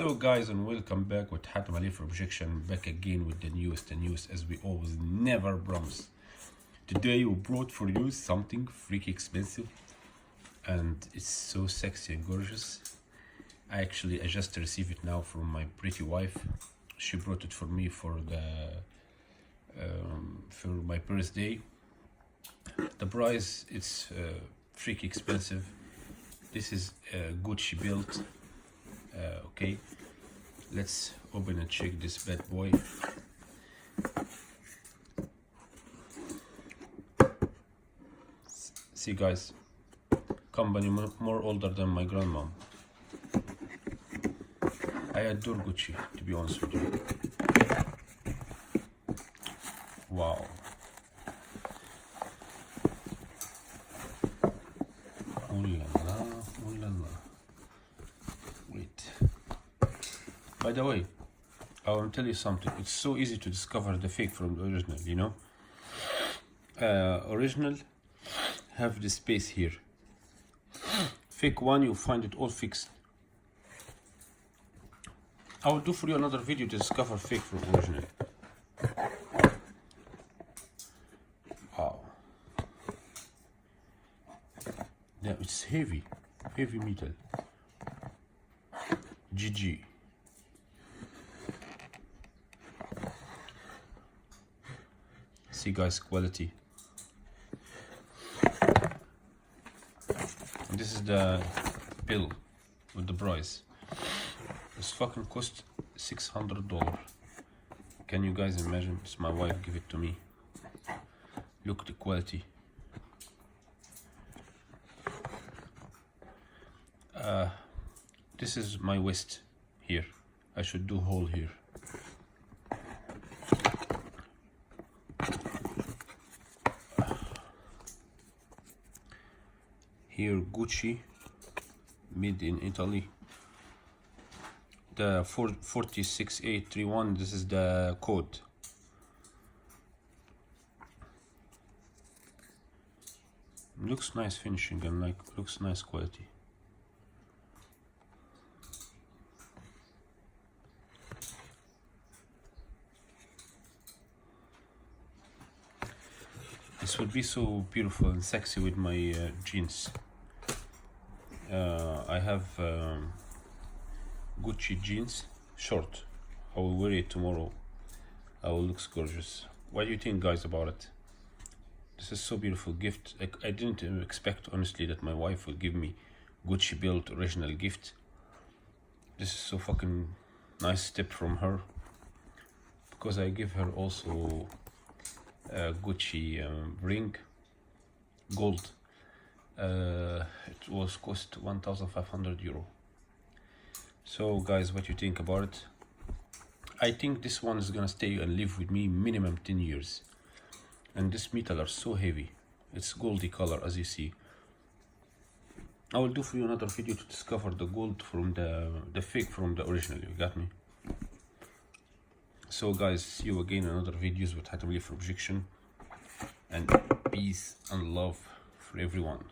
Hello guys and welcome back with Hatem for Objection, back again with the newest news as we always never promise. Today we brought for you something freaky expensive and it's so sexy and gorgeous. I just received it now from my pretty wife. She brought it for me for my birthday. The price it's freaky expensive. This is Gucci built. Okay, let's open and check this bad boy. See guys, company more older than my grandmom. I adore Gucci, to be honest with you. Wow. Oh la la, oh la la. Wait. By the way, I want to tell you something. It's so easy to discover the fake from the original, you know. Original have the space here. Fake one, you find it all fixed. I will do for you another video to discover fake from original. Wow. Yeah, it's heavy metal. GG. See guys, quality. And this is the bill with the price. This fucking cost $600. Can you guys imagine? It's my wife give it to me. Look the quality. This is my waist here. I should do hole here. Here Gucci, made in Italy. The 46831, this is the code. Looks nice finishing and looks nice quality. This would be so beautiful and sexy with my jeans. I have Gucci jeans, short. I will wear it tomorrow. I will look gorgeous. What do you think guys about it? This is so beautiful gift. I didn't expect honestly that my wife would give me Gucci built original gift. This is so fucking nice tip from her, because I give her also Gucci ring, gold. It was cost 1,500 euro. So guys, what you think about it? I think this one is gonna stay and live with me minimum 10 years. And this metal are so heavy. It's goldy color as you see. I will do for you another video to discover the gold from the fake from the original. You got me? So guys, see you again in another videos with Hatem for Objection, and peace and love for everyone.